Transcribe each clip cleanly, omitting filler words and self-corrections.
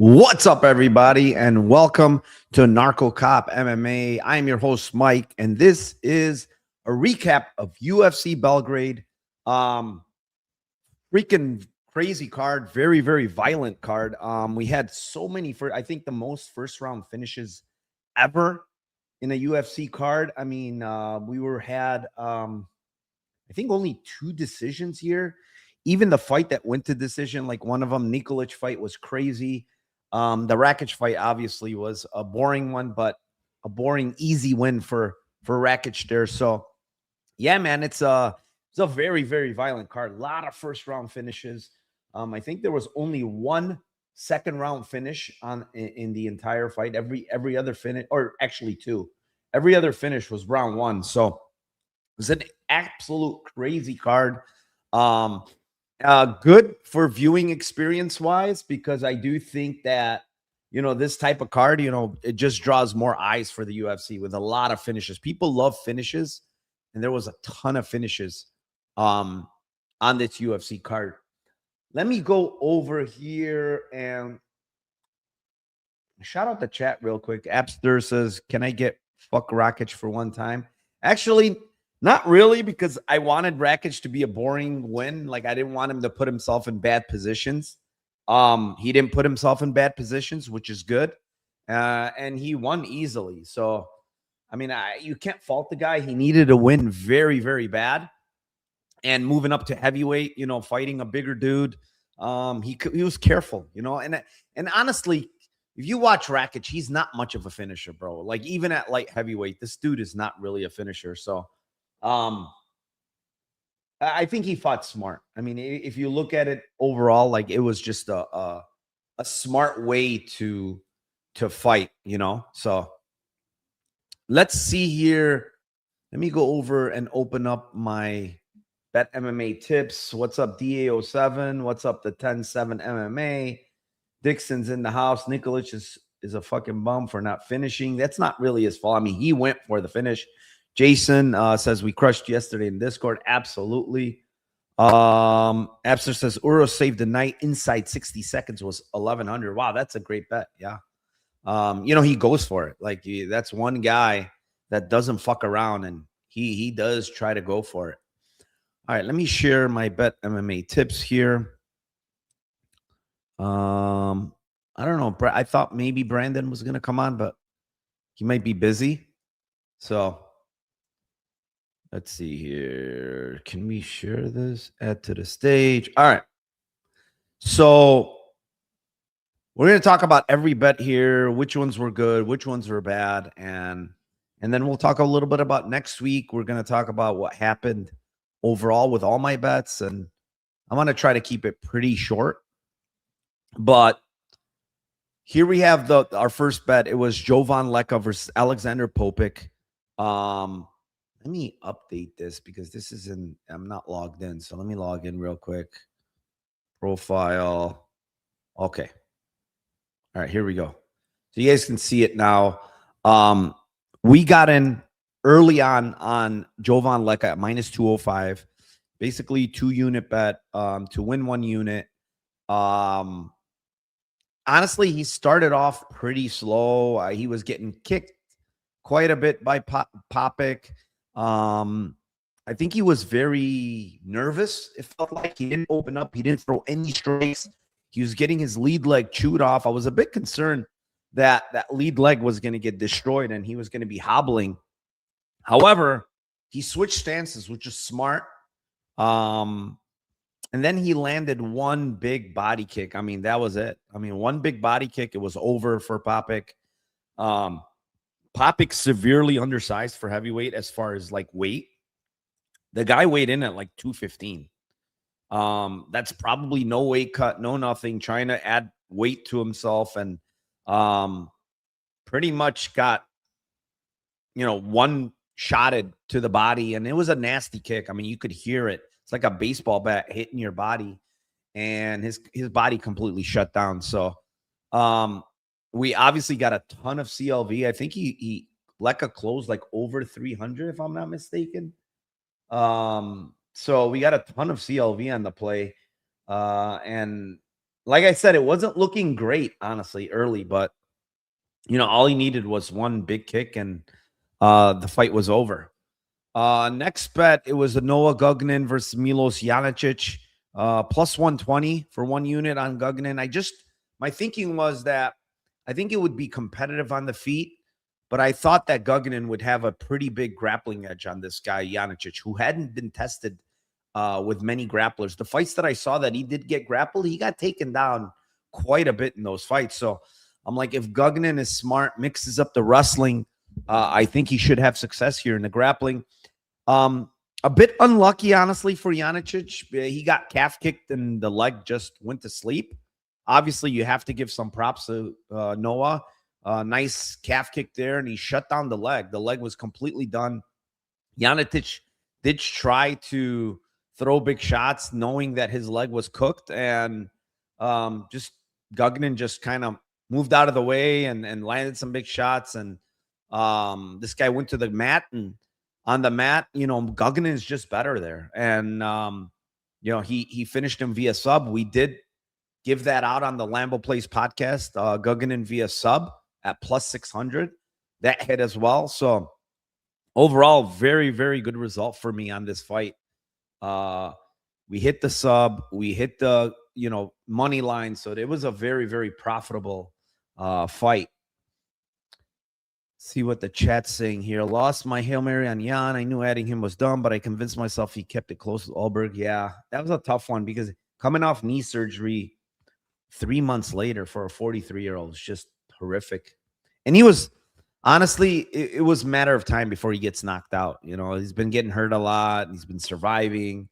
What's up, everybody, and welcome to Narco Cop MMA. I'm your host, Mike, and this is a recap of UFC Belgrade. Freaking crazy card, very, very violent card. We had so many I think the most first round finishes ever in a UFC card. I mean, had I think only 2 decisions here. Even the fight that went to decision, like one of them, Nikolich fight, was crazy. The Rakage fight obviously was a boring one, but a boring, easy win for Rakage there. So, yeah, man, it's a very, very violent card. A lot of first round finishes. I think there was only one second round finish in the entire fight. Every other finish, or actually 2, every other finish was round 1. So it was an absolute crazy card. Good for viewing experience wise, because I do think that, this type of card, it just draws more eyes for the UFC with a lot of finishes. People love finishes, and there was a ton of finishes on this UFC card. Let me go over here and shout out the chat real quick. Appster says, can I get fuck Rakage for one time? Actually, not really, because I wanted Rakage to be a boring win. Like, I didn't want him to put himself in bad positions. He didn't put himself in bad positions, which is good. And he won easily. So, I mean, you can't fault the guy. He needed a win very, very bad. And moving up to heavyweight, fighting a bigger dude, he was careful, and honestly, if you watch Rakage, he's not much of a finisher, bro. Like, even at light heavyweight, this dude is not really a finisher. So, I think he fought smart. I mean, if you look at it overall, like, it was just a smart way to fight, So let's see here. Let me go over and open up my Bet MMA tips. What's up, DA07? What's up, the 10-7 MMA? Dixon's in the house. Nikolich is a fucking bum for not finishing. That's not really his fault. I mean, he went for the finish. Jason says we crushed yesterday in Discord. Absolutely. Abster says Uro saved the night inside 60 seconds was 1100. Wow, that's a great bet. Yeah. He goes for it. Like, that's one guy that doesn't fuck around, and he does try to go for it. All right, let me share my Bet MMA tips here. I don't know. I thought maybe Brandon was going to come on, but he might be busy. So let's see here. Can we share this? Add to the stage. All right. So we're going to talk about every bet here, which ones were good, which ones were bad, and then we'll talk a little bit about next week. We're going to talk about what happened overall with all my bets, and I'm going to try to keep it pretty short. But here we have our first bet. It was Jovan Leka versus Alexander Popic. Let me update this because I'm not logged in. So let me log in real quick. Profile. Okay. All right, here we go. So you guys can see it now. We got in early on Jovan Leka at minus 205. Basically 2-unit bet to win 1 unit. Honestly, he started off pretty slow. He was getting kicked quite a bit by Popic. I think he was very nervous. It felt like he didn't open up. He didn't throw any strikes. He was getting his lead leg chewed off. I was a bit concerned that lead leg was going to get destroyed and he was going to be hobbling. However, he switched stances, which is smart. And then he landed one big body kick. I mean, that was it. I mean, one big body kick. It was over for Popic. Popic severely undersized for heavyweight as far as like weight. The guy weighed in at like 215. That's probably no weight cut, no nothing, trying to add weight to himself, and pretty much got, one shotted to the body, and it was a nasty kick. I mean, you could hear it. It's like a baseball bat hitting your body, and his body completely shut down. So we obviously got a ton of CLV. I think he Leka closed like over 300, if I'm not mistaken. So we got a ton of CLV on the play. And like I said, it wasn't looking great, honestly, early, but all he needed was one big kick and the fight was over. Next bet, it was a Noah Gugnen versus Milos Yanich, plus 120 for one unit on Gugnen. My thinking was that I think it would be competitive on the feet, but I thought that Gugnen would have a pretty big grappling edge on this guy, Yanich, who hadn't been tested with many grapplers. The fights that I saw that he did get grappled, he got taken down quite a bit in those fights. So I'm like, if Gugnen is smart, mixes up the wrestling, I think he should have success here in the grappling. A bit unlucky, honestly, for Yanich. He got calf kicked and the leg just went to sleep. Obviously, you have to give some props to Noah. Nice calf kick there, and he shut down the leg. The leg was completely done. Yanich did try to throw big shots, knowing that his leg was cooked, and just Gugnen just kind of moved out of the way and landed some big shots. And this guy went to the mat, and on the mat, Guggen is just better there. And, he finished him via sub. We did give that out on the Lambo Plays podcast, Guggen via sub at plus 600. That hit as well. So overall, very, very good result for me on this fight. We hit the sub. We hit the, money line. So it was a very, very profitable fight. See what the chat's saying here. Lost my Hail Mary on Jan. I knew adding him was dumb, but I convinced myself he kept it close with Alberg. Yeah, that was a tough one because coming off knee surgery 3 months later for a 43-year-old is just horrific. And he was, honestly, it was a matter of time before he gets knocked out. He's been getting hurt a lot. He's been surviving.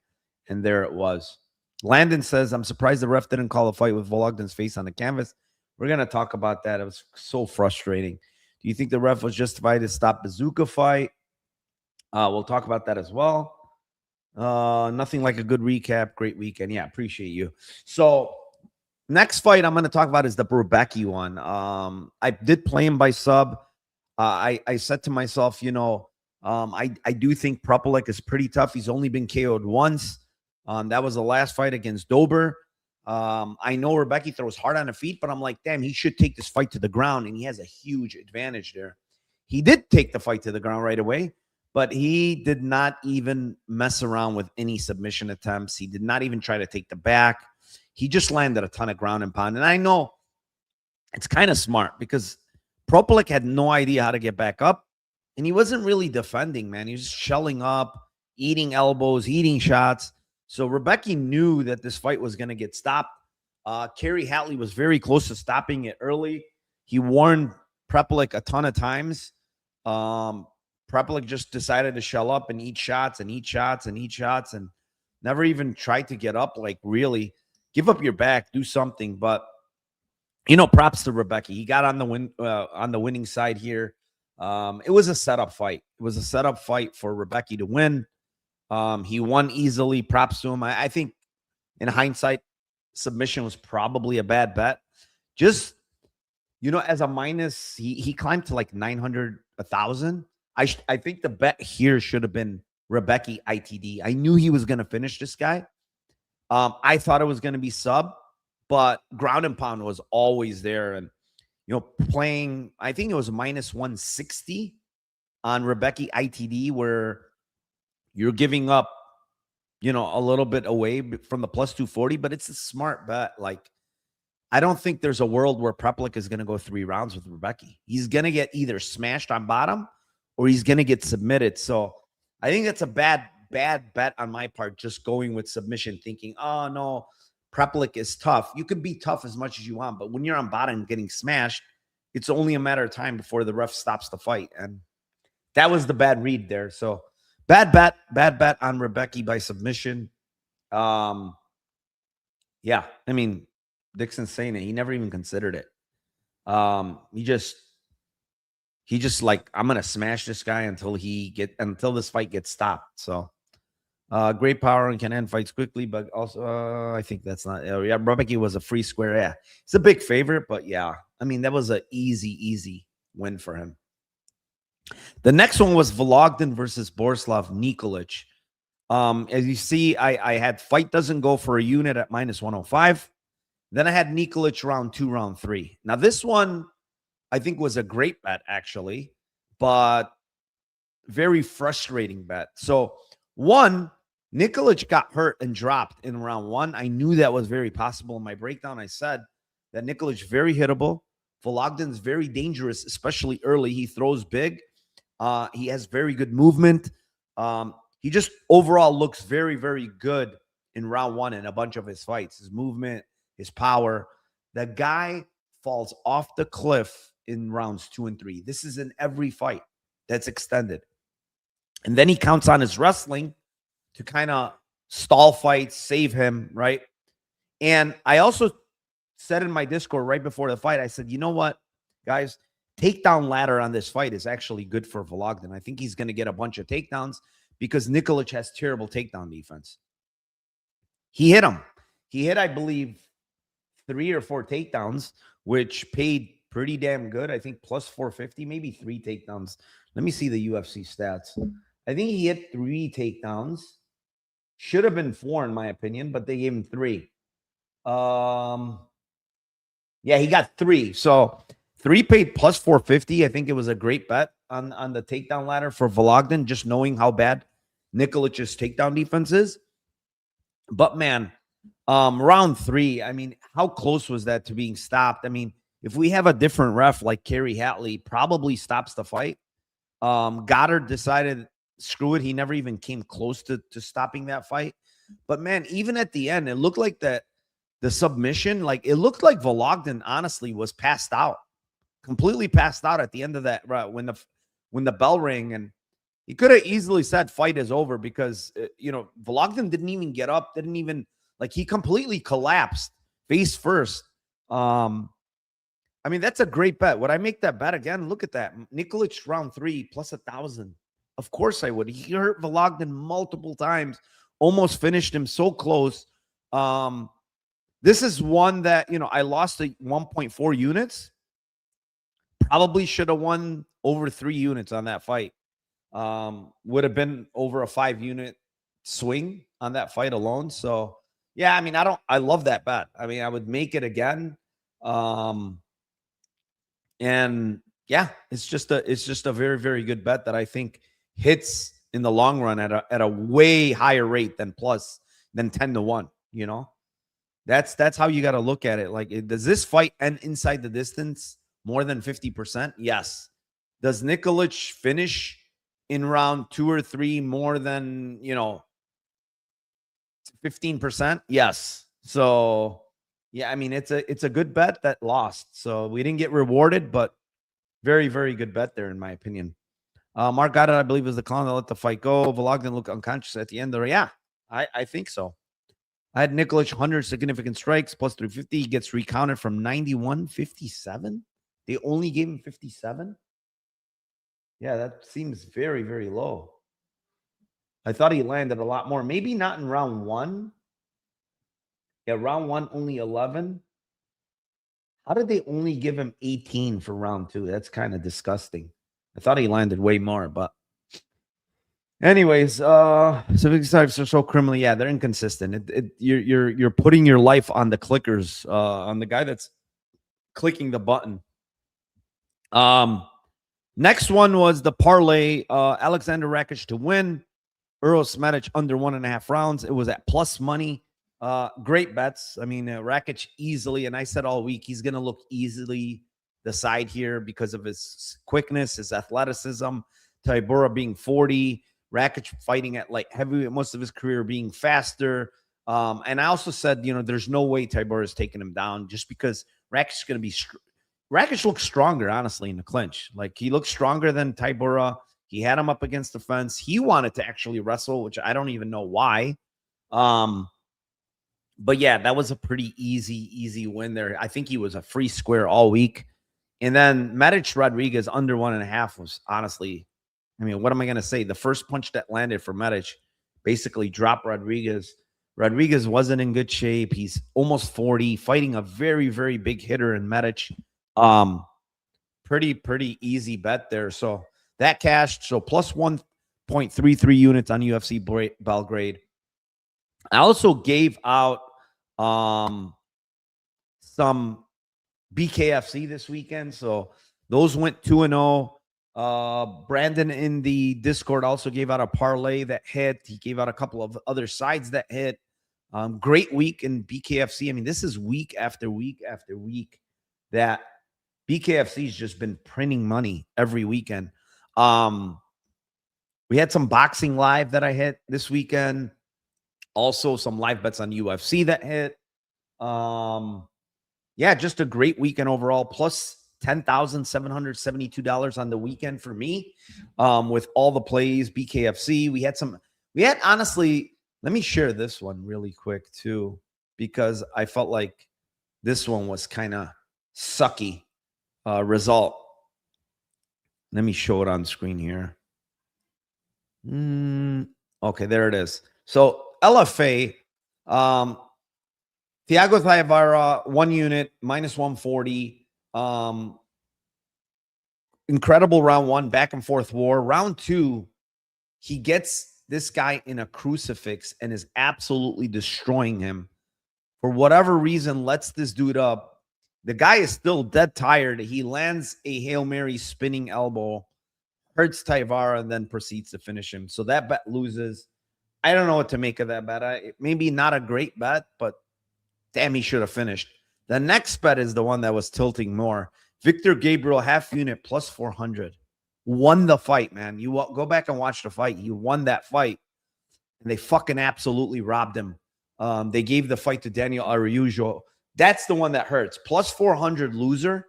And there it was. Landon says, I'm surprised the ref didn't call a fight with Vagden's face on the canvas. We're going to talk about that. It was so frustrating. Do you think the ref was justified to stop Bazooka fight? We'll talk about that as well. Nothing like a good recap. Great weekend. Yeah, appreciate you. So next fight I'm going to talk about is the Rebecki one. I did play him by sub. I said to myself, I do think Popic is pretty tough. He's only been KO'd once. That was the last fight against Dober. I know Rebecki throws hard on the feet, but I'm like, damn, he should take this fight to the ground, and he has a huge advantage there. He did take the fight to the ground right away, but he did not even mess around with any submission attempts. He did not even try to take the back. He just landed a ton of ground and pound. And I know it's kind of smart because Popic had no idea how to get back up, and he wasn't really defending, man. He was just shelling up, eating elbows, eating shots. So Rebecki knew that this fight was going to get stopped. Kerry Hatley was very close to stopping it early. He warned Popic a ton of times. Popic just decided to shell up and eat shots and eat shots and eat shots and never even tried to get up, like really give up your back, do something. But, props to Rebecki. He got on the winning side here. It was a setup fight. It was a setup fight for Rebecki to win. He won easily. Props to him. I think in hindsight, submission was probably a bad bet. Just, as a minus, he climbed to like 900, 1,000. I think the bet here should have been Rebecki ITD. I knew he was going to finish this guy. I thought it was going to be sub, but ground and pound was always there. And, playing, I think it was minus 160 on Rebecki ITD, where you're giving up, a little bit away from the plus 240, but it's a smart bet. Like, I don't think there's a world where Popic is going to go 3 rounds with Rebecki. He's going to get either smashed on bottom or he's going to get submitted. So I think that's a bad bet on my part, just going with submission, thinking, oh, no, Popic is tough. You can be tough as much as you want, but when you're on bottom getting smashed, it's only a matter of time before the ref stops the fight. And that was the bad read there. So bad bet on Rebecki by submission. Yeah, I mean, Dixon's saying it. He never even considered it. He just like, I'm gonna smash this guy until this fight gets stopped. So great power and can end fights quickly, but also I think that's not. Yeah, Rebecki was a free square. Yeah, it's a big favorite, but yeah, I mean that was an easy win for him. The next one was Vagden versus Borislav Nikolich. As you see, I had fight doesn't go for a unit at minus 105. Then I had Nikolich round 2, round 3. Now, this one I think was a great bet, actually, but very frustrating bet. So, one, Nikolich got hurt and dropped in round 1. I knew that was very possible. In my breakdown, I said that Nikolich very hittable. Vagden's very dangerous, especially early. He throws big. He has very good movement. He just overall looks very, very good in round 1 in a bunch of his fights. His movement, his power. The guy falls off the cliff in rounds 2 and 3. This is in every fight that's extended. And then he counts on his wrestling to kind of stall fights, save him, right? And I also said in my Discord right before the fight, I said, you know what, guys, takedown ladder on this fight is actually good for Vagden. I think he's going to get a bunch of takedowns because Nikolich has terrible takedown defense. He hit him. He hit, I believe, 3 or 4 takedowns, which paid pretty damn good. I think plus 450, maybe 3 takedowns. Let me see the UFC stats. I think he hit 3 takedowns. Should have been 4 in my opinion, but they gave him 3. Yeah, he got 3. So 3 paid plus 450. I think it was a great bet on the takedown ladder for Vagden, just knowing how bad Nikolich's takedown defense is. But man, round 3, I mean, how close was that to being stopped? I mean, if we have a different ref like Kerry Hatley, probably stops the fight. Goddard decided, screw it. He never even came close to stopping that fight. But man, even at the end, it looked like that the submission, like it looked like Vagden honestly was passed out, completely passed out at the end of that, right, when the bell rang. And he could have easily said fight is over because, Vagden didn't even get up, didn't even, like, he completely collapsed face first. I mean, that's a great bet. Would I make that bet again? Look at that. Nikolich round 3 plus 1,000. Of course I would. He hurt Vagden multiple times, almost finished him so close. This is one that, I lost 1.4 units. Probably should have won over 3 units on that fight. Would have been over a 5-unit swing on that fight alone. So, yeah, I mean, I love that bet. I mean, I would make it again. And yeah, it's just a very, very good bet that I think hits in the long run at a way higher rate than 10-1, That's how you got to look at it. Like, does this fight end inside the distance more than 50%? Yes. Does Nikolich finish in round 2 or 3 more than, 15%? Yes. So, yeah, I mean, it's a good bet that lost. So we didn't get rewarded, but very, very good bet there, in my opinion. Mark Goddard, I believe, was the clown that let the fight go. Vagden looked unconscious at the end there. Yeah, I think so. I had Nikolich 100 significant strikes plus 350. He gets recounted from 91, 57. They only gave him 57. Yeah, that seems very, very low. I thought he landed a lot more. Maybe not in round 1. Yeah, round 1, only 11. How did they only give him 18 for round 2? That's kind of disgusting. I thought he landed way more, but anyways, Civic types are so criminally. Yeah, they're inconsistent. You're putting your life on the clickers, on the guy that's clicking the button. Next one was the parlay. Alexander Rakage to win. Earl Smetic under 1.5 rounds. It was at plus money. Great bets. I mean, Rakage easily, and I said all week he's going to look easily the side here because of his quickness, his athleticism. Tybura being 40, Rakage fighting at like heavyweight most of his career, being faster. And I also said, there's no way Tybura is taking him down just because Rakage is going to be. Rakage looks stronger, honestly, in the clinch. Like, he looks stronger than Tybura. He had him up against the fence. He wanted to actually wrestle, which I don't even know why. But yeah, that was a pretty easy win there. I think he was a free square all week. And then Medic Rodriguez under 1.5 was honestly, I mean, what am I going to say? The first punch that landed for Medic basically dropped Rodriguez. Rodriguez wasn't in good shape. He's almost 40, fighting a very, very big hitter in Medic. Pretty easy bet there. So that cashed. So plus 1.33 units on UFC Belgrade. I also gave out some BKFC this weekend. So those went 2-0. Brandon in the Discord also gave out a parlay that hit. He gave out a couple of other sides that hit. Great week in BKFC. I mean, this is week after week after week that BKFC's just been printing money every weekend. We had some boxing live that I hit this weekend. Also, some live bets on UFC that hit. Yeah, just a great weekend overall. Plus $10,772 on the weekend for me. With all the plays, BKFC. We had honestly, let me share this one really quick too, because I felt like this one was kind of sucky result. Let me show it on screen here. Okay, there it is. So LFA, Thiago Thaivara, 1 unit, minus 140. Incredible round 1, back and forth war. Round 2, he gets this guy in a crucifix and is absolutely destroying him. For whatever reason, lets this dude up. The guy is still dead tired. He lands a Hail Mary spinning elbow, hurts Thaivara, and then proceeds to finish him. So that bet loses. I don't know what to make of that bet. Maybe not a great bet, but damn, he should have finished. The next bet is the one that was tilting more. Victor Gabriel, half unit, plus 400. Won the fight, man. You go back and watch the fight. He won that fight, and they fucking absolutely robbed him. They gave the fight to Daniel Araujo. That's the one that hurts. Plus 400 loser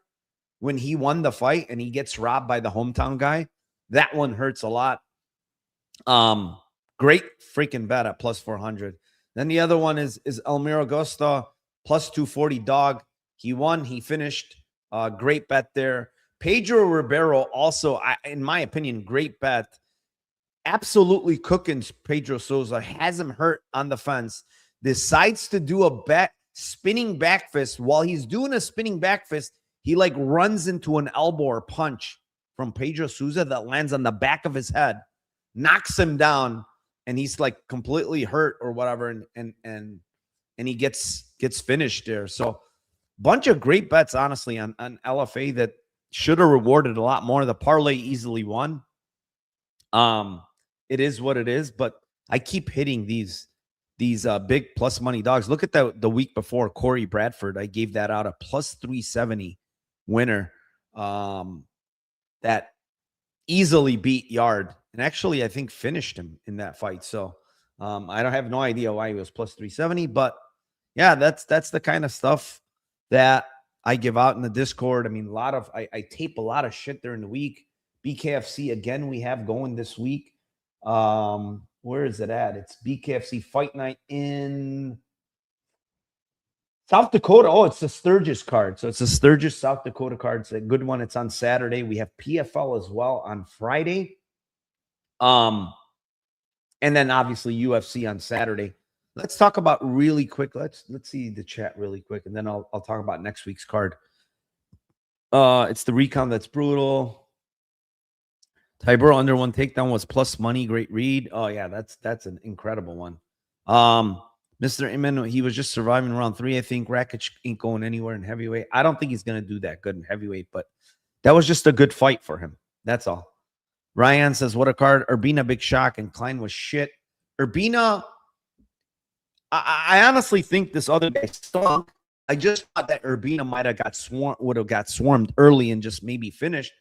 when he won the fight and he gets robbed by the hometown guy. That one hurts a lot. Great freaking bet at plus 400. Then the other one is Elmiro Costa, plus 240 dog. He won. He finished. Great bet there. Pedro Ribeiro also, in my opinion, great bet. Absolutely cooking Pedro Souza. Has him hurt on the fence. Decides to do a spinning back fist. While he's doing a spinning back fist, he like runs into an elbow or punch from Pedro Souza that lands on the back of his head, knocks him down, and he's like completely hurt or whatever, and he gets finished there. So bunch of great bets, honestly, on LFA that should have rewarded a lot more. The parlay easily won. It is what it is, but I keep hitting these big plus money dogs. Look at the week before, Corey Bradford. I gave that out a plus 370 winner that easily beat Yard, and actually I think finished him in that fight. So I don't have no idea why he was plus 370, but yeah, that's the kind of stuff that I give out in the Discord. I mean, I tape a lot of shit during the week. BKFC again, we have going this week. Where is it at? It's BKFC Fight Night in South Dakota. Oh, it's the Sturgis card. So it's a Sturgis, South Dakota card. It's a good one. It's on Saturday. We have PFL as well on Friday. And then obviously UFC on Saturday. Let's talk about really quick. Let's see the chat really quick, and then I'll talk about next week's card. It's the recount that's brutal. Tyburo under 1 takedown was plus money. Great read. Oh yeah, that's an incredible one. Mr. Iman, he was just surviving round 3. I think Rakage ain't going anywhere in heavyweight. I don't think he's gonna do that good in heavyweight, but that was just a good fight for him. That's all. Ryan says, what a card. Urbina, big shock, and Klein was shit. Urbina, I honestly think this other guy stunk. I just thought that Urbina would have got swarmed early and just maybe finished.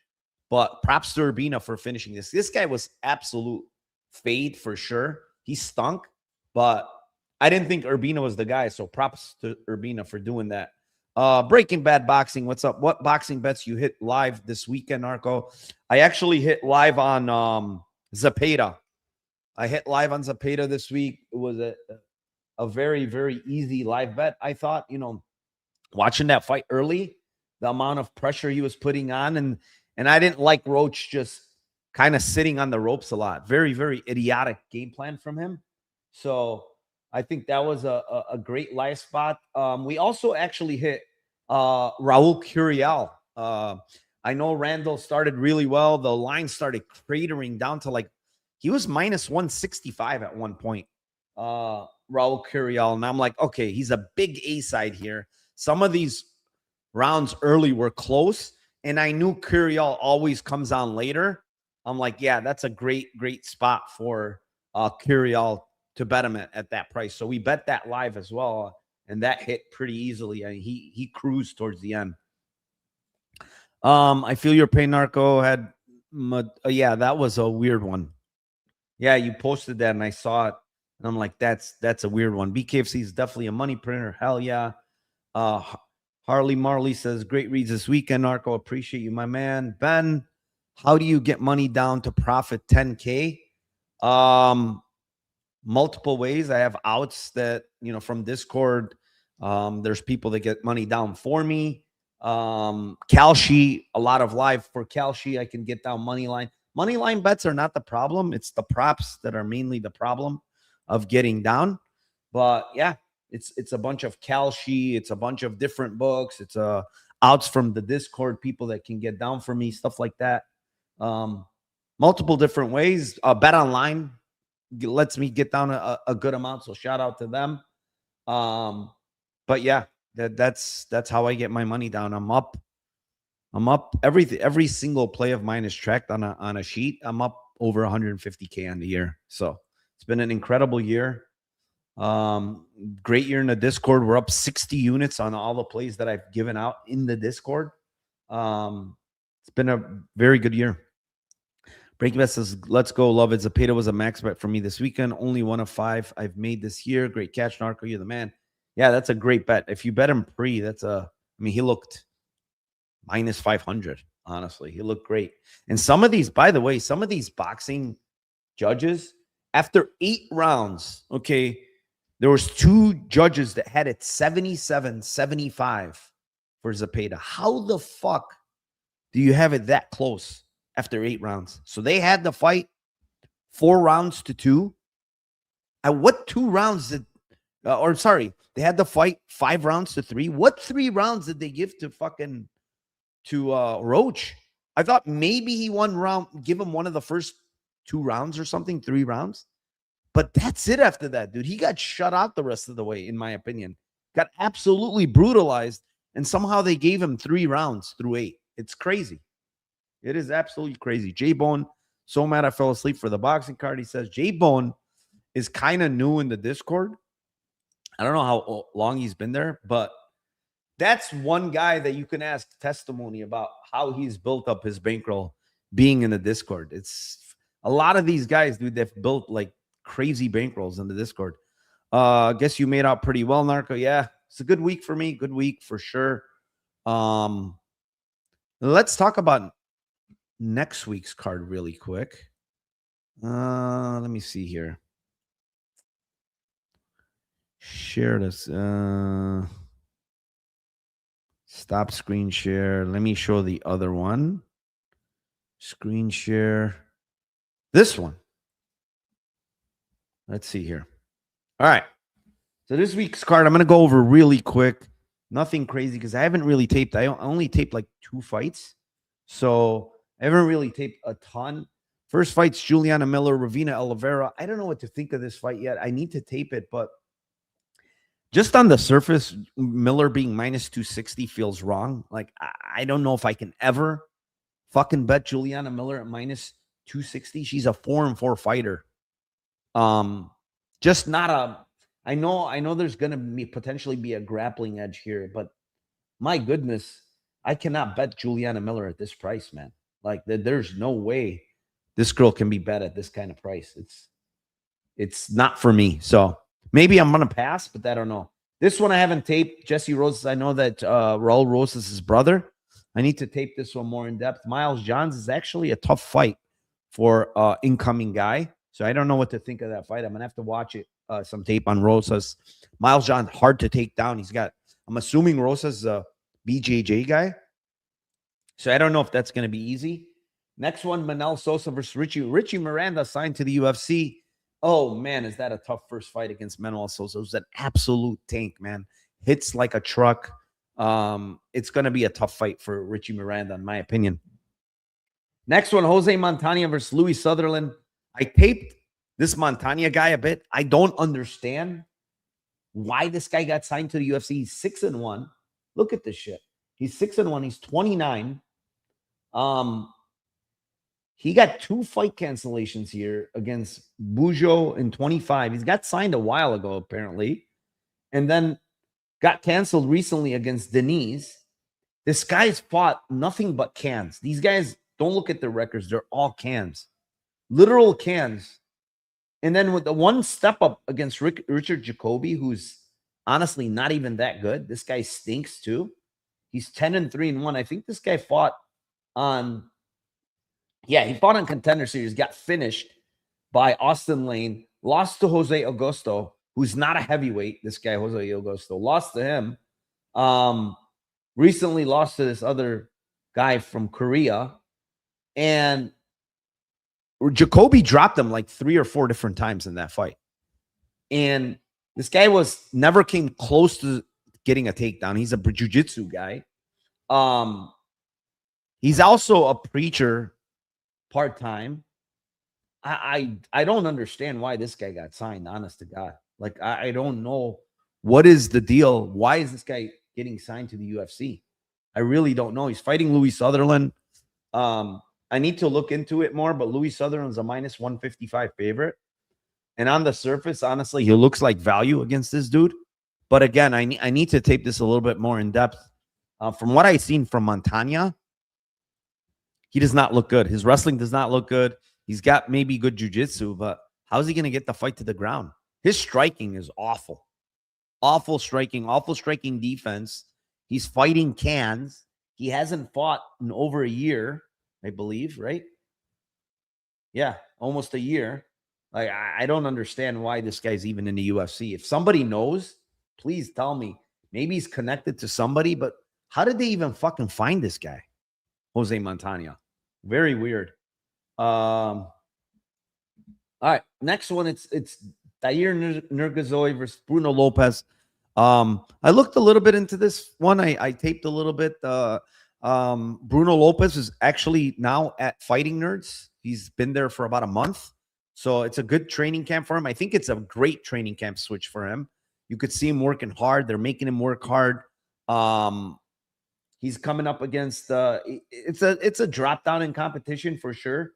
But props to Urbina for finishing this. This guy was absolute fade for sure. He stunk, but I didn't think Urbina was the guy. So props to Urbina for doing that. Breaking Bad Boxing, what's up? What boxing bets you hit live this weekend, Narco? I actually hit live on Zapata. I hit live on Zapata this week. It was a very, very easy live bet. I thought, watching that fight early, the amount of pressure he was putting on, and I didn't like Roach just kind of sitting on the ropes a lot. Very, very idiotic game plan from him. So I think that was a great live spot. We also actually hit Raul Curiel. I know Randall started really well. The line started cratering down to he was minus 165 at one point. Raul Curiel. And I'm like, okay, he's a big A side here. Some of these rounds early were close, and I knew Curiel always comes on later. I'm like, yeah, that's a great spot for Curiel to bet him at that price. So we bet that live as well, and that hit pretty easily. I mean, he cruised towards the end. I feel your pain, Narco. Yeah, that was a weird one. Yeah, you posted that and I saw it, and I'm like, that's a weird one. BKFC is definitely a money printer. Hell yeah. Harley Marley says, great reads this weekend, Narco. Appreciate you, my man. Ben, how do you get money down to profit 10K? Multiple ways. I have outs that, from Discord. There's people that get money down for me. Kalshi, a lot of live for Kalshi. I can get down money line. Money line bets are not the problem. It's the props that are mainly the problem of getting down. But yeah, it's a bunch of Kalshi. It's a bunch of different books. It's outs from the Discord, people that can get down for me, stuff like that. Multiple different ways. Bet online lets me get down a good amount. So shout out to them. But yeah, that's how I get my money down. I'm up. Every single play of mine is tracked on a sheet. I'm up over 150K on the year. So it's been an incredible year. Great year in the Discord. We're up 60 units on all the plays that I've given out in the Discord. It's been a very good year. Breaking Bet says, let's go, love it. Zapata was a max bet for me this weekend. Only 1 of 5 I've made this year. Great catch, Narco. You're the man. Yeah, that's a great bet. If you bet him pre, he looked minus 500, honestly. He looked great. And some of these, by the way, some of these boxing judges, after 8 rounds, okay, there was 2 judges that had it 77-75 for Zapata. How the fuck do you have it that close after 8 rounds? So they had the fight 4 rounds to 2. At what 2 rounds did, they had the fight 5 rounds to 3. What 3 rounds did they give to Roach? I thought maybe he give him one of the first 2 rounds or something, 3 rounds. But that's it after that, dude. He got shut out the rest of the way, in my opinion. Got absolutely brutalized, and somehow they gave him 3 rounds through 8. It's crazy. It is absolutely crazy. J-Bone, so mad I fell asleep for the boxing card. He says J-Bone is kind of new in the Discord. I don't know how long he's been there, but that's one guy that you can ask testimony about how he's built up his bankroll being in the Discord. It's a lot of these guys, dude, they've built like crazy bankrolls in the Discord. Guess you made out pretty well, Narco. Yeah, it's a good week for me. Good week for sure. Let's talk about next week's card really quick. Let me see here. Share this. Stop screen share. Let me show the other one. Screen share. This one. Let's see here. All right. So this week's card, I'm going to go over really quick. Nothing crazy because I haven't really taped. I only taped like 2 fights. So I haven't really taped a ton. First fight's Juliana Miller, Ravina Oliveira. I don't know what to think of this fight yet. I need to tape it, but just on the surface, Miller being minus 260 feels wrong. Like, I don't know if I can ever fucking bet Juliana Miller at minus 260. She's a 4-4 fighter. Just not a, I know there's going to be potentially be a grappling edge here, but my goodness, I cannot bet Juliana Miller at this price, man. Like, there's no way this girl can be bet at this kind of price. It's not for me. So maybe I'm going to pass, but I don't know. This one I haven't taped. Jesse Roses, I know that Raul Roses is his brother. I need to tape this one more in depth. Miles Johns is actually a tough fight for incoming guy. So I don't know what to think of that fight. I'm going to have to watch it, some tape on Rosas. Miles Johns, hard to take down. I'm assuming Rosas is a BJJ guy. So I don't know if that's going to be easy. Next one, Manel Sosa versus Richie Miranda signed to the UFC. Oh, man, is that a tough first fight against Manuel Sosa? It was an absolute tank, man. Hits like a truck. It's going to be a tough fight for Richie Miranda, in my opinion. Next one, Jose Montana versus Louis Sutherland. I taped this Montana guy a bit. I don't understand why this guy got signed to the UFC. He's 6-1. Look at this shit. He's 6-1. He's 29. He got 2 fight cancellations here against Bujo in 25. He's got signed a while ago, apparently, and then got canceled recently against Denise. This guy's fought nothing but cans. These guys, don't look at their records. They're all cans, literal cans. And then with the one step up against Richard Jacoby, who's honestly not even that good. This guy stinks too. He's 10-3-1. I think this guy fought on, he fought on Contender Series, got finished by Austin Lane, lost to Jose Augusto, who's not a heavyweight. This guy, Jose Augusto, lost to him. Recently lost to this other guy from Korea. And Jacoby dropped him like 3 or 4 different times in that fight. And this guy never came close to getting a takedown. He's a jiu-jitsu guy. He's also a preacher part-time. I don't understand why this guy got signed, honest to God. Like, I don't know what is the deal. Why is this guy getting signed to the UFC? I really don't know. He's fighting Louis Sutherland. I need to look into it more, but Louis Sutherland's a -155 favorite. And on the surface, honestly, he looks like value against this dude. But again, I need to tape this a little bit more in depth. From what I've seen from Montana, he does not look good. His wrestling does not look good. He's got maybe good jiu-jitsu, but how's he going to get the fight to the ground? His striking is awful. Awful striking defense. He's fighting cans. He hasn't fought in over a year, I believe, right? Yeah, almost a year. Like, I don't understand why this guy's even in the UFC. If somebody knows, please tell me. Maybe he's connected to somebody, but how did they even fucking find this guy? Jose Montana. Very weird. All right, next one, it's Dair Nurgazoy versus Bruno Lopez. I looked a little bit into this one. I taped a little bit. Bruno Lopez is actually now at Fighting Nerds. He's been there for about a month. So it's a good training camp for him. I think it's a great training camp switch for him. You could see him working hard. They're making him work hard. He's coming up against it's a drop down in competition for sure.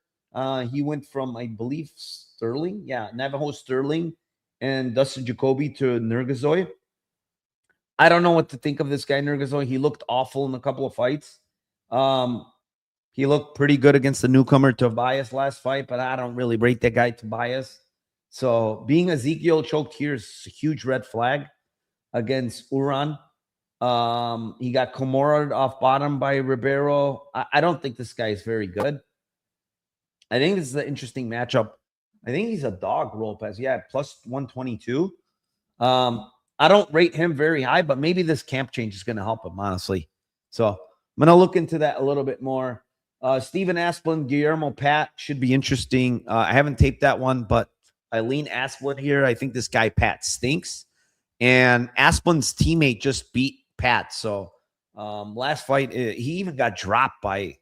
He went from, I believe, Sterling. Yeah, Navajo Sterling and Dustin Jacoby to Nurgazoy. I don't know what to think of this guy, Nurgazoy. He looked awful in a couple of fights. He looked pretty good against the newcomer Tobias last fight, but I don't really rate that guy, Tobias. So being Ezekiel choked here is a huge red flag against Uran. He got Komora off bottom by Ribeiro. I don't think this guy is very good. I think this is an interesting matchup. I think he's a dog, Lopez. Yeah, plus 122. I don't rate him very high, but maybe this camp change is going to help him, honestly. So I'm going to look into that a little bit more. Steven Asplin, Guillermo Pat should be interesting. I haven't taped that one, but I lean Asplin here. I think this guy, Pat, stinks. And Asplin's teammate just beat Pat. So last fight, he even got dropped by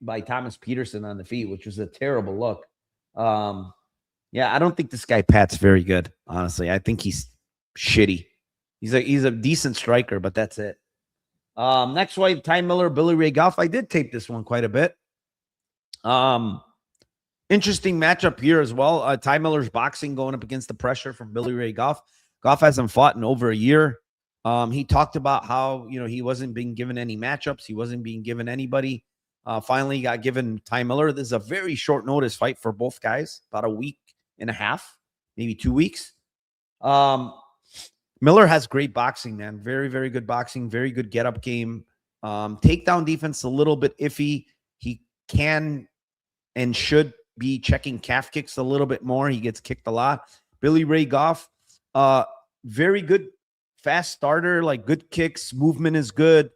by Thomas Peterson on the feet, which was a terrible look. Yeah, I don't think this guy Pat's very good, honestly. I think he's shitty. He's a decent striker, but that's it. Next fight, Ty Miller, Billy Ray Goff. I did tape this one quite a bit. Interesting matchup here as well. Ty Miller's boxing going up against the pressure from Billy Ray Goff. Goff hasn't fought in over a year. He talked about how, he wasn't being given any matchups. He wasn't being given anybody. Finally got given Ty Miller. This is a very short notice fight for both guys, about a week and a half, maybe 2 weeks. Miller has great boxing, man. Very, very good boxing, very good get-up game. Takedown defense a little bit iffy. He can and should be checking calf kicks a little bit more. He gets kicked a lot. Billy Ray Goff, very good fast starter, like good kicks. Movement is good.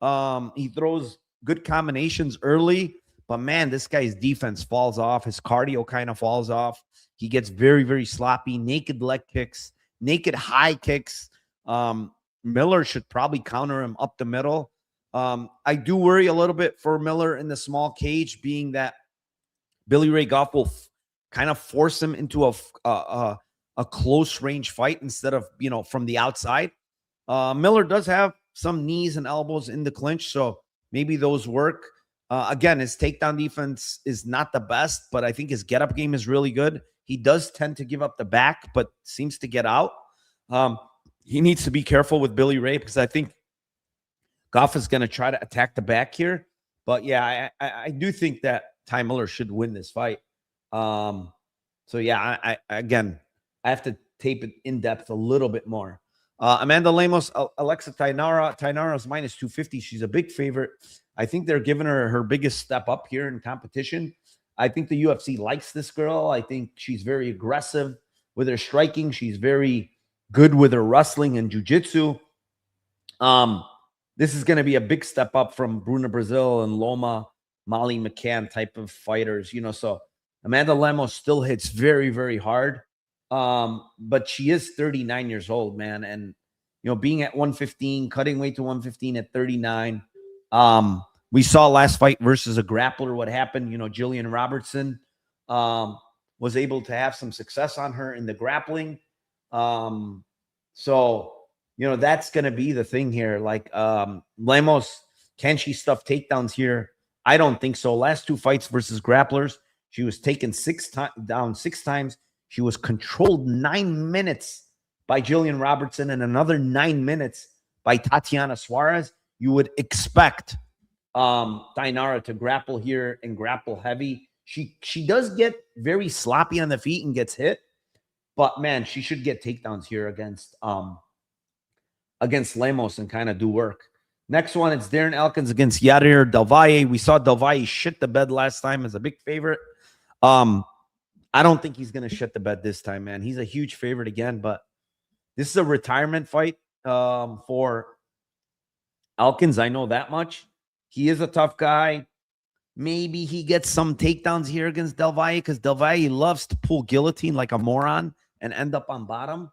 He throws good combinations early, but man, this guy's defense falls off. His cardio kind of falls off. He gets very, very sloppy. Naked leg kicks, naked high kicks. Miller should probably counter him up the middle. I do worry a little bit for Miller in the small cage, being that Billy Ray Goff will kind of force him into a a close range fight instead of, from the outside. Miller does have some knees and elbows in the clinch, so maybe those work. Again, his takedown defense is not the best, but I think his get-up game is really good. He does tend to give up the back, but seems to get out. He needs to be careful with Billy Ray because I think Goff is going to try to attack the back here. But yeah, I do think that Ty Miller should win this fight. So yeah, I have to tape it in depth a little bit more. Amanda Lemos, Alexa Tainara. Tainara's minus 250. She's a big favorite. I think they're giving her biggest step up here in competition. I think the UFC likes this girl. I think she's very aggressive with her striking. She's very good with her wrestling and jiu-jitsu. This is going to be a big step up from Bruna Brazil and Loma, Molly McCann type of fighters, so Amanda Lemos still hits very, very hard. But she is 39 years old, man. And, being at 115, cutting weight to 115 at 39. We saw last fight versus a grappler what happened. Jillian Robertson was able to have some success on her in the grappling. So, that's going to be the thing here. Like, Lemos, can she stuff takedowns here? I don't think so. Last two fights versus grapplers, she was taken down six times. She was controlled 9 minutes by Jillian Robertson and another 9 minutes by Tatiana Suarez. You would expect Tainara to grapple here and grapple heavy. She does get very sloppy on the feet and gets hit, but man, she should get takedowns here against Lemos and kind of do work. Next one, it's Darren Elkins against Yair Del Valle. We saw Del Valle shit the bed last time as a big favorite. I don't think he's going to shit the bed this time, man. He's a huge favorite again, but this is a retirement fight for Elkins. I know that much. He is a tough guy. Maybe he gets some takedowns here against Del Valle because Del Valle loves to pull guillotine like a moron and end up on bottom.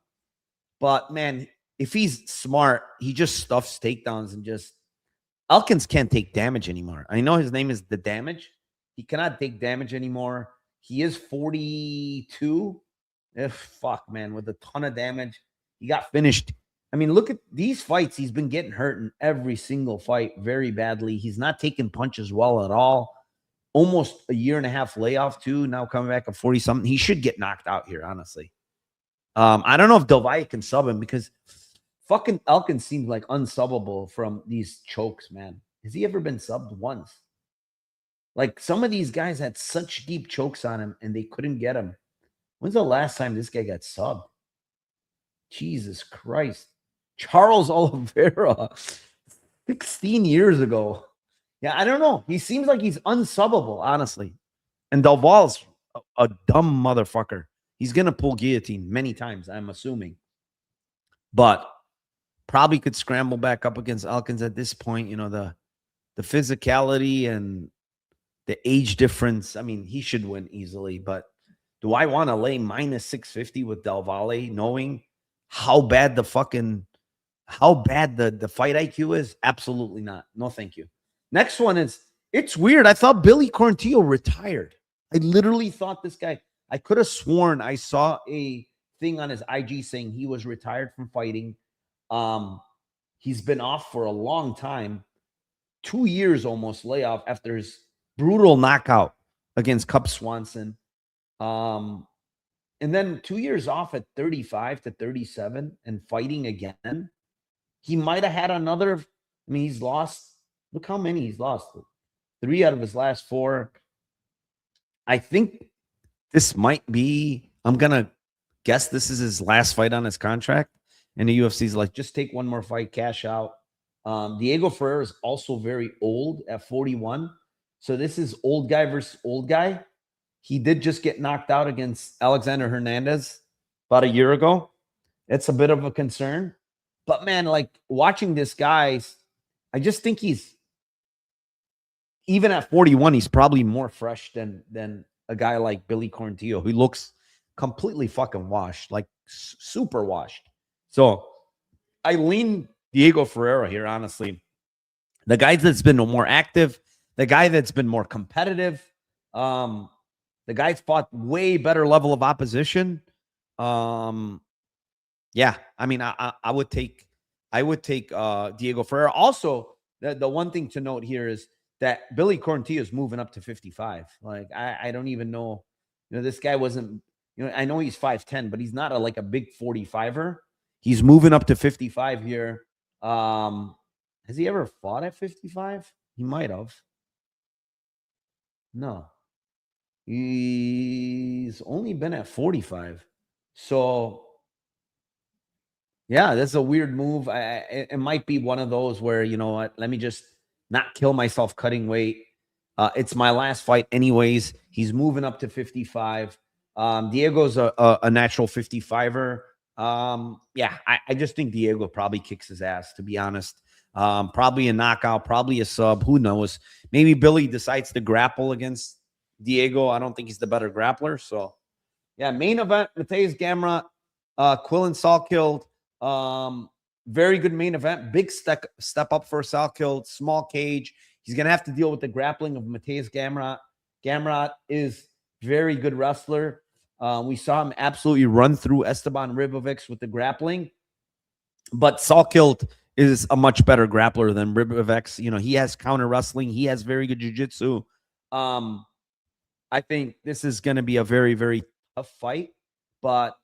But, man, if he's smart, he just stuffs takedowns and just – Elkins can't take damage anymore. I know his name is The Damage. He cannot take damage anymore. He is 42. Fuck, man, with a ton of damage. He got finished. I mean, look at these fights. He's been getting hurt in every single fight very badly. He's not taking punches well at all. Almost a year and a half layoff, too. Now coming back at 40-something. He should get knocked out here, honestly. I don't know if Del Valle can sub him because fucking Elkins seems like unsubbable from these chokes, man. Has he ever been subbed once? Like, some of these guys had such deep chokes on him, and they couldn't get him. When's the last time this guy got subbed? Jesus Christ. Charles Oliveira, 16 years ago. Yeah, I don't know. He seems like he's unsubbable, honestly. And Del Valle's a dumb motherfucker. He's going to pull guillotine many times, I'm assuming. But probably could scramble back up against Elkins at this point. The physicality and the age difference. I mean, he should win easily, but do I want to lay minus 650 with Del Valle knowing how bad the fight IQ is? Absolutely not. No, thank you. Next one is, it's weird. I thought Billy Quarantillo retired. I literally thought this guy, I could have sworn I saw a thing on his IG saying he was retired from fighting. He's been off for a long time, 2 years almost layoff after his brutal knockout against Cub Swanson. And then 2 years off at 35 to 37 and fighting again. He might have had another. I mean, he's lost. Look how many he's lost. 3 out of his last 4. I think this might be, I'm going to guess this is his last fight on his contract. And the UFC's like, just take one more fight, cash out. Diego Ferreira is also very old at 41. So this is old guy versus old guy. He did just get knocked out against Alexander Hernandez about a year ago. It's a bit of a concern. But, man, like, watching this guy, I just think he's, even at 41, he's probably more fresh than a guy like Billy Quarantillo, who looks completely fucking washed, like super washed. So I lean Diego Ferreira here, honestly. The guy that's been more active, the guy that's been more competitive, the guy's fought way better level of opposition. Yeah, I mean, I would take Diego Ferreira. Also, the one thing to note here is that Billy Corntia is moving up to 55. Like, I don't even know, this guy wasn't, I know he's 5'10, but he's not like a big 45er. He's moving up to 55 here. Has he ever fought at 55? He might have. No. He's only been at 45. So yeah, that's a weird move. It might be one of those where, you know what, let me just not kill myself cutting weight. It's my last fight anyways. He's moving up to 55. Diego's a natural 55er. Yeah, I just think Diego probably kicks his ass, to be honest. Probably a knockout, probably a sub. Who knows? Maybe Billy decides to grapple against Diego. I don't think he's the better grappler. So, yeah, main event, Mateusz Gamrot, Quillen Salkeld. Very good main event. Big step up for Salkeld. Small cage. He's going to have to deal with the grappling of Mateusz Gamrot. Gamrot is very good wrestler. We saw him absolutely run through Esteban Ribovics with the grappling. But Salkeld is a much better grappler than Ribovics. He has counter wrestling. He has very good jiu-jitsu. I think this is going to be a very, very tough fight. But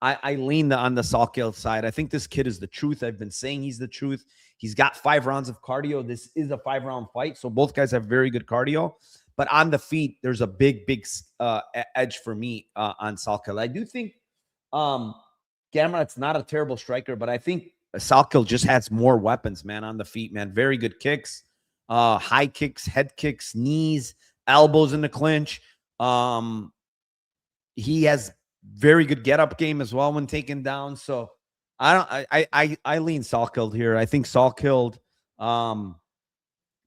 I lean on the Salkeld side. I think this kid is the truth. I've been saying he's the truth. He's got 5 rounds of cardio. This is a 5-round fight. So both guys have very good cardio. But on the feet, there's a big edge for me on Salkeld. I do think Gamrot's not a terrible striker, but I think Salkeld just has more weapons, man, on the feet, man. Very good kicks, high kicks, head kicks, knees, elbows in the clinch. He has very good get-up game as well when taken down. So I lean Salkeld here. I think Salkeld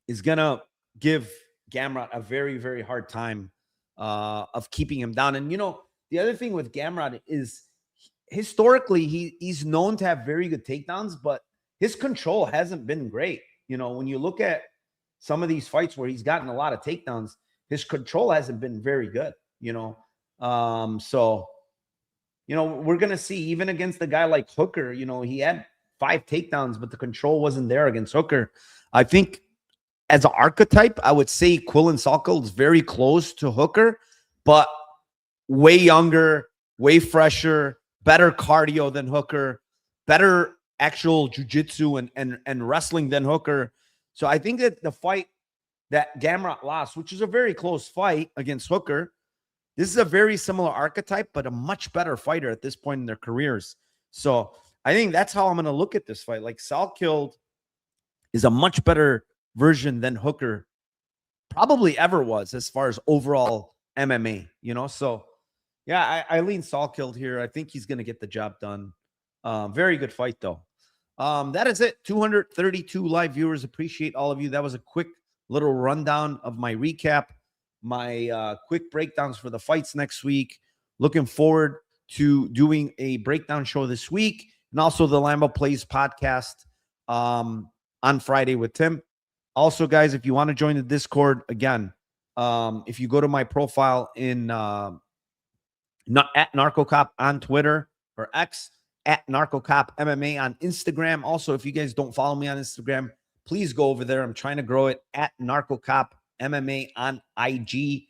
is gonna give Gamrot a very, very hard time of keeping him down. And the other thing with Gamrot is historically he's known to have very good takedowns, but his control hasn't been great. When you look at some of these fights where he's gotten a lot of takedowns, his control hasn't been very good. So we're going to see, even against a guy like Hooker, he had 5 takedowns, but the control wasn't there against Hooker. I think as an archetype, I would say Quillen Salkeld is very close to Hooker, but way younger, way fresher, better cardio than Hooker, better actual jiu-jitsu and wrestling than Hooker. So I think that the fight that Gamrot lost, which is a very close fight against Hooker, this is a very similar archetype, but a much better fighter at this point in their careers. So I think that's how I'm going to look at this fight. Like, Salkeld is a much better version than Hooker probably ever was as far as overall MMA, So, yeah, I lean Salkeld here. I think he's going to get the job done. Very good fight, though. That is it. 232 live viewers. Appreciate all of you. That was a quick little rundown of my recap, my quick breakdowns for the fights next week. Looking forward to doing a breakdown show this week, and also the Lambo Plays podcast on Friday with Tim. Also, guys, if you want to join the Discord, again, if you go to my profile in at NarcoCop on Twitter or X, at NarcoCop MMA on Instagram. Also, if you guys don't follow me on Instagram, please go over there. I'm trying to grow it at NarcoCop MMA on IG.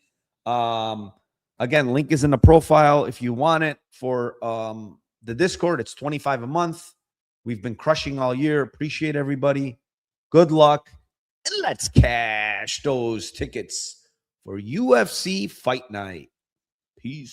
Again, link is in the profile if you want it. For the Discord, it's $25 a month. We've been crushing all year. Appreciate everybody. Good luck. And let's cash those tickets for UFC Fight Night. Peace.